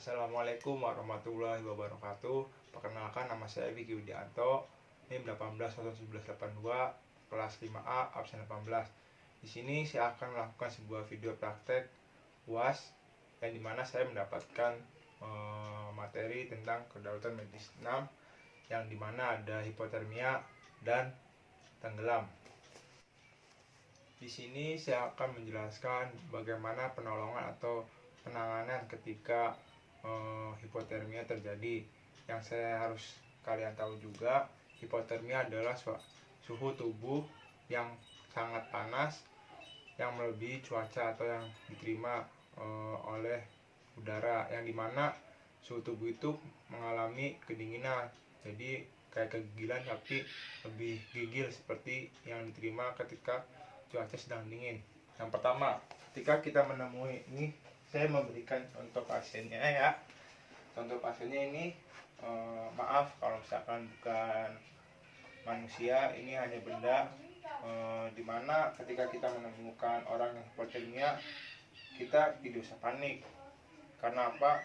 Assalamualaikum warahmatullahi wabarakatuh. Perkenalkan, nama saya Vicky Widianto, NIM 181182, kelas 5A, absen 18. Di sini saya akan melakukan sebuah video praktek UAS yang dimana saya mendapatkan materi tentang kedaruratan medis 6, yang dimana ada hipotermia dan tenggelam. Di sini saya akan menjelaskan bagaimana penolongan atau penanganan ketika hipotermia terjadi. Yang saya harus kalian tahu juga, hipotermia adalah suhu tubuh yang sangat panas yang melebihi cuaca atau yang diterima oleh udara, yang dimana suhu tubuh itu mengalami kedinginan. Jadi kayak kegigilan tapi lebih gigil seperti yang diterima ketika cuaca sedang dingin. Yang pertama, ketika kita menemui ini, saya memberikan contoh pasiennya ya. Contoh pasiennya ini maaf kalau misalkan bukan manusia, ini hanya benda, dimana ketika kita menemukan orang yang hipotermia, kita tidak usah panik. Karena apa?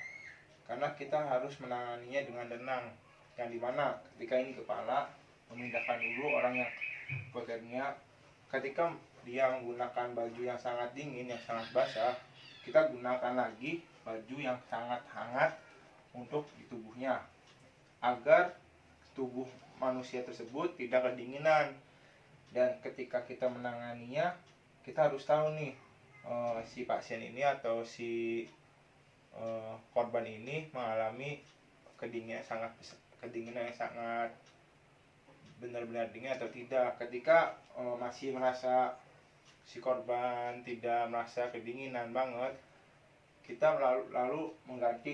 Karena kita harus menanganinya dengan tenang, yang dimana ketika ini kepala, memindahkan dulu orang yang hipotermia. Ketika dia menggunakan baju yang sangat dingin, yang sangat basah, kita gunakan lagi baju yang sangat hangat untuk di tubuhnya, agar tubuh manusia tersebut tidak kedinginan. Dan ketika kita menanganinya, kita harus tahu nih, si pasien ini atau si korban ini mengalami kedinginan yang sangat benar-benar dingin atau tidak. Ketika masih merasa si korban tidak merasa kedinginan banget, kita lalu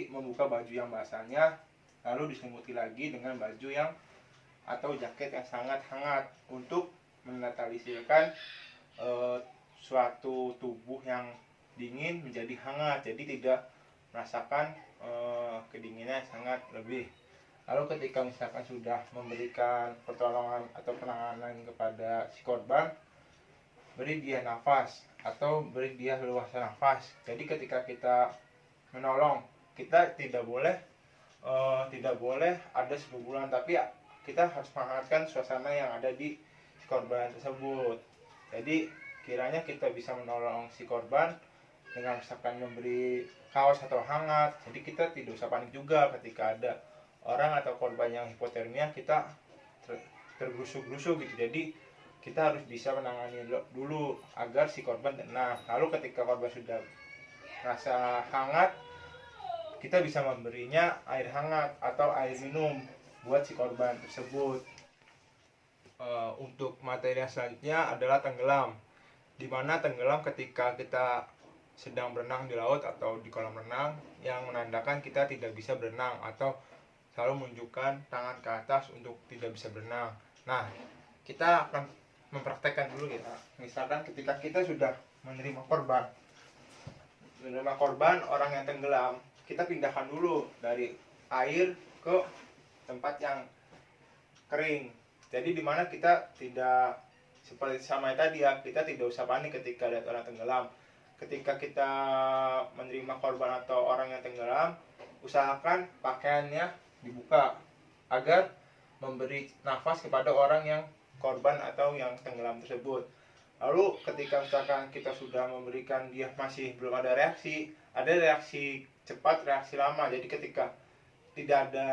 membuka baju yang basahnya, lalu diselimuti lagi dengan baju yang atau jaket yang sangat hangat untuk menetralisirkan suatu tubuh yang dingin menjadi hangat, jadi tidak merasakan kedinginan yang sangat lebih. Lalu ketika misalkan sudah memberikan pertolongan atau penanganan kepada si korban, beri dia nafas atau beri dia leluasa nafas. Jadi ketika kita menolong, kita tidak boleh ada sebulan, tapi kita harus menghangatkan suasana yang ada di si korban tersebut. Jadi kiranya kita bisa menolong si korban dengan misalkan memberi kaos atau hangat. Jadi kita tidak usah panik juga ketika ada orang atau korban yang hipotermia, kita tergusuk-gusuk gitu. Jadi kita harus bisa menangani dulu agar si korban tenang. Lalu ketika korban sudah rasa hangat, kita bisa memberinya air hangat atau air minum buat si korban tersebut. Untuk materi yang selanjutnya adalah tenggelam, dimana tenggelam ketika kita sedang berenang di laut atau di kolam renang, yang menandakan kita tidak bisa berenang atau selalu menunjukkan tangan ke atas untuk tidak bisa berenang. Nah, kita akan mempraktekkan dulu ya. Misalkan ketika kita sudah menerima korban orang yang tenggelam, kita pindahkan dulu dari air ke tempat yang kering. Jadi dimana kita tidak seperti sama tadi ya, kita tidak usah panik ketika lihat orang tenggelam. Ketika kita menerima korban atau orang yang tenggelam, usahakan pakaiannya dibuka agar memberi nafas kepada orang yang korban atau yang tenggelam tersebut. Lalu ketika misalkan kita sudah memberikan dia masih belum ada reaksi cepat, reaksi lama. Jadi ketika tidak ada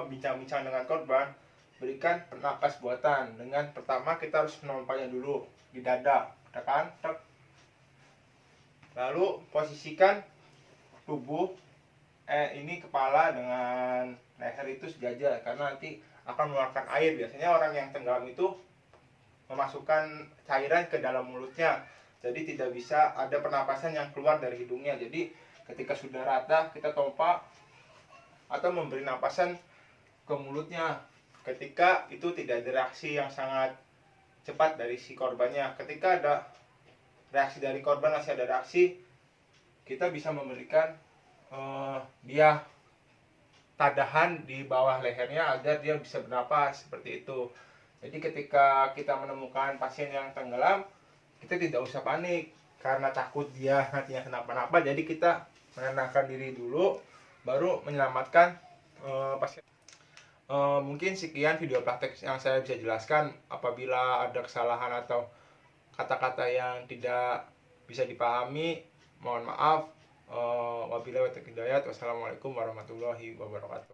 bincang-bincang dengan korban, berikan pernapas buatan. Dengan pertama kita harus menampaknya dulu di dada, tekan, lalu posisikan tubuh ini kepala dengan leher itu sejajar, karena nanti akan mengeluarkan air. Biasanya orang yang tenggelam itu memasukkan cairan ke dalam mulutnya, jadi tidak bisa ada pernapasan yang keluar dari hidungnya. Jadi ketika sudah rata, kita tompak atau memberi napasan ke mulutnya. Ketika itu tidak ada reaksi yang sangat cepat dari si korbannya. Ketika ada reaksi dari korban, masih ada reaksi, kita bisa memberikan dia tadahan di bawah lehernya agar dia bisa bernapas, seperti itu. Jadi ketika kita menemukan pasien yang tenggelam, kita tidak usah panik karena takut dia nantinya kenapa-napa. Jadi kita menenangkan diri dulu, baru menyelamatkan pasien. Mungkin sekian video praktek yang saya bisa jelaskan. Apabila ada kesalahan atau kata-kata yang tidak bisa dipahami, mohon maaf. Wabillahi taufiq hidayah. Wassalamualaikum warahmatullahi wabarakatuh.